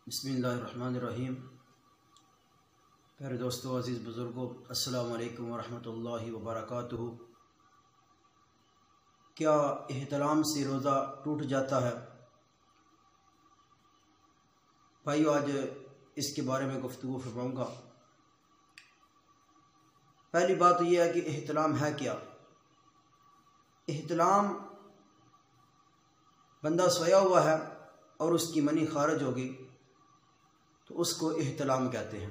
بسم اللہ الرحمن الرحیم۔ پیارے دوستو، عزیز بزرگوں، السلام علیکم ورحمۃ اللہ وبرکاتہ۔ کیا احتلام سے روزہ ٹوٹ جاتا ہے؟ بھائیو، آج اس کے بارے میں گفتگو فرماؤں گا۔ پہلی بات یہ ہے کہ احتلام ہے کیا؟ احتلام بندہ سویا ہوا ہے اور اس کی منی خارج ہوگی تو اس کو احتلام کہتے ہیں۔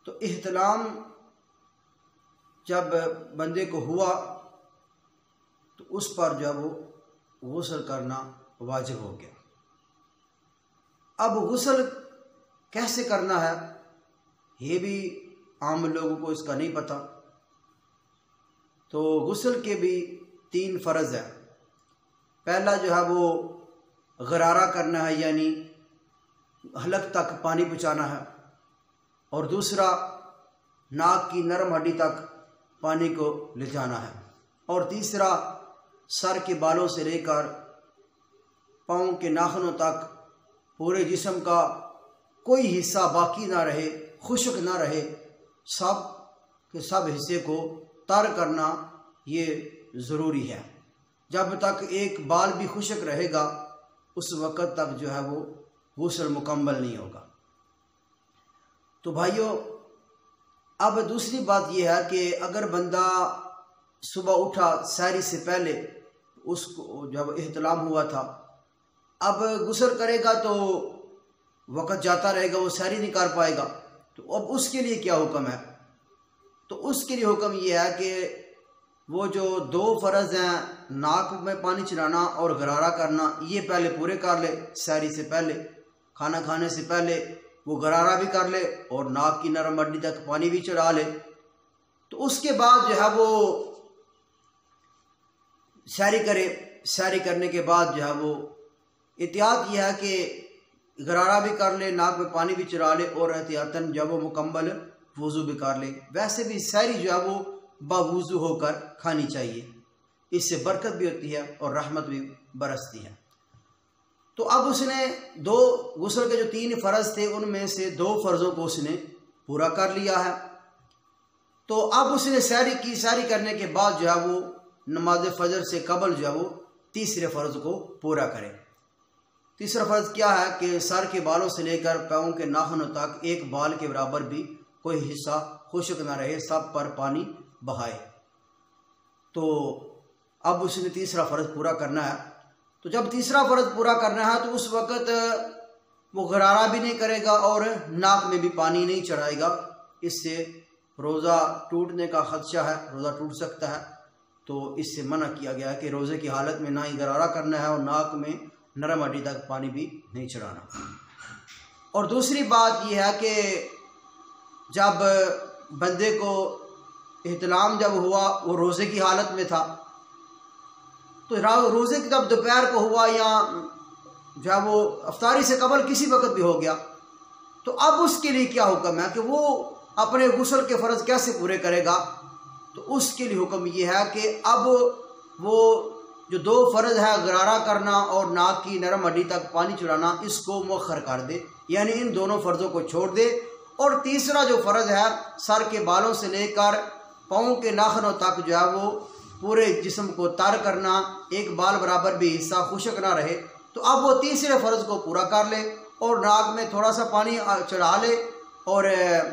تو احتلام جب بندے کو ہوا تو اس پر جو وہ غسل کرنا واجب ہو گیا۔ اب غسل کیسے کرنا ہے یہ بھی عام لوگوں کو اس کا نہیں پتہ۔ تو غسل کے بھی 3 فرض ہیں۔ پہلا جو ہے وہ غرارہ کرنا ہے، یعنی حلق تک پانی پہنچانا ہے، اور دوسرا ناک کی نرم ہڈی تک پانی کو لے جانا ہے، اور تیسرا سر کے بالوں سے لے کر پاؤں کے ناخنوں تک پورے جسم کا کوئی حصہ باقی نہ رہے، خشک نہ رہے، سب کے سب حصے کو تر کرنا یہ ضروری ہے۔ جب تک ایک بال بھی خشک رہے گا اس وقت تک جو ہے وہ غسل مکمل نہیں ہوگا۔ تو بھائیو، اب دوسری بات یہ ہے کہ اگر بندہ صبح اٹھا سحری سے پہلے، اس کو جب احتلام ہوا تھا، اب غسل کرے گا تو وقت جاتا رہے گا، وہ سحری نہیں کر پائے گا، تو اب اس کے لیے کیا حکم ہے؟ تو اس کے لیے حکم یہ ہے کہ وہ جو 2 فرض ہیں، ناک میں پانی چلانا اور غرارہ کرنا، یہ پہلے پورے کر لے۔ سحری سے پہلے، کھانا کھانے سے پہلے وہ غرارہ بھی کر لے اور ناک کی نرم ہڈی تک پانی بھی چڑھا لے۔ تو اس کے بعد جو ہے وہ سحری کرے۔ سحری کرنے کے بعد جو ہے وہ احتیاط یہ ہے کہ غرارہ بھی کر لے، ناک میں پانی بھی چڑھا لے، اور احتیاطاً جب وہ مکمل وضو بھی کر لے۔ ویسے بھی سحری جو ہے وہ باوضو ہو کر کھانی چاہیے، اس سے برکت بھی ہوتی ہے اور رحمت بھی برستی ہے۔ تو اب اس نے غسل کے جو 3 فرض تھے ان میں سے 2 فرضوں کو اس نے پورا کر لیا ہے۔ تو اب اس نے سحری کی۔ سحری کرنے کے بعد جو ہے وہ نماز فجر سے قبل جو ہے وہ تیسرے فرض کو پورا کرے۔ تیسرا فرض کیا ہے کہ سر کے بالوں سے لے کر پاؤں کے ناخنوں تک ایک بال کے برابر بھی کوئی حصہ خشک نہ رہے، سب پر پانی بہائے۔ تو اب اس نے تیسرا فرض پورا کرنا ہے۔ تو جب تیسرا فرض پورا کرنا ہے تو اس وقت وہ غرارہ بھی نہیں کرے گا اور ناک میں بھی پانی نہیں چڑھائے گا۔ اس سے روزہ ٹوٹنے کا خدشہ ہے، روزہ ٹوٹ سکتا ہے۔ تو اس سے منع کیا گیا ہے کہ روزے کی حالت میں نہ ہی غرارہ کرنا ہے اور ناک میں نرم ہڈی تک پانی بھی نہیں چڑھانا۔ اور دوسری بات یہ ہے کہ جب بندے کو احتلام جب ہوا، وہ روزے کی حالت میں تھا، تو روزے کی جب دوپہر کو ہوا یا جب وہ افطاری سے قبل کسی وقت بھی ہو گیا، تو اب اس کے لیے کیا حکم ہے کہ وہ اپنے غسل کے فرض کیسے پورے کرے گا؟ تو اس کے لیے حکم یہ ہے کہ اب وہ جو 2 فرض ہے، غرارہ کرنا اور ناک کی نرم ہڈی تک پانی چڑھانا، اس کو مؤخر کر دے، یعنی ان دونوں فرضوں کو چھوڑ دے، اور تیسرا جو فرض ہے سر کے بالوں سے لے کر پاؤں کے ناخنوں تک جو ہے وہ پورے جسم کو تر کرنا، ایک بال برابر بھی حصہ خشک نہ رہے، تو اب وہ تیسرے فرض کو پورا کر لے اور ناک میں تھوڑا سا پانی چڑھا لے، اور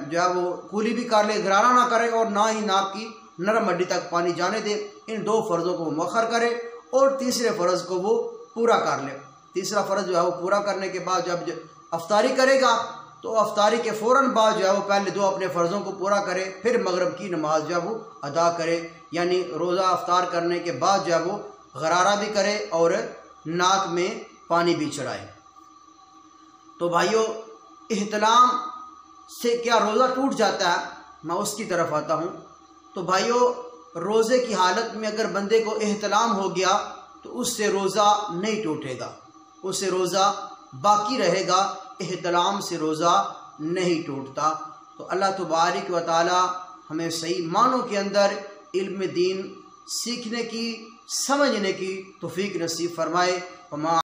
جو ہے وہ کولی بھی کر لے، غرارہ نہ کرے اور نہ ہی ناک کی نرم ہڈی تک پانی جانے دے۔ ان 2 فرضوں کو وہ مؤخر کرے اور تیسرے فرض کو وہ پورا کر لے۔ تیسرا فرض جو ہے وہ پورا کرنے کے بعد جب افطاری کرے گا تو افطاری کے فوراً بعد جو ہے وہ پہلے 2 اپنے فرضوں کو پورا کرے، پھر مغرب کی نماز جو ہے وہ ادا کرے، یعنی روزہ افطار کرنے کے بعد جو ہے وہ غرارہ بھی کرے اور ناک میں پانی بھی چڑھائے۔ تو بھائیو، احتلام سے کیا روزہ ٹوٹ جاتا ہے؟ میں اس کی طرف آتا ہوں۔ تو بھائیو، روزے کی حالت میں اگر بندے کو احتلام ہو گیا تو اس سے روزہ نہیں ٹوٹے گا، اس سے روزہ باقی رہے گا، احتلام سے روزہ نہیں ٹوٹتا۔ تو اللہ تبارک و تعالی ہمیں صحیح معنوں کے اندر علم دین سیکھنے کی، سمجھنے کی توفیق نصیب فرمائے۔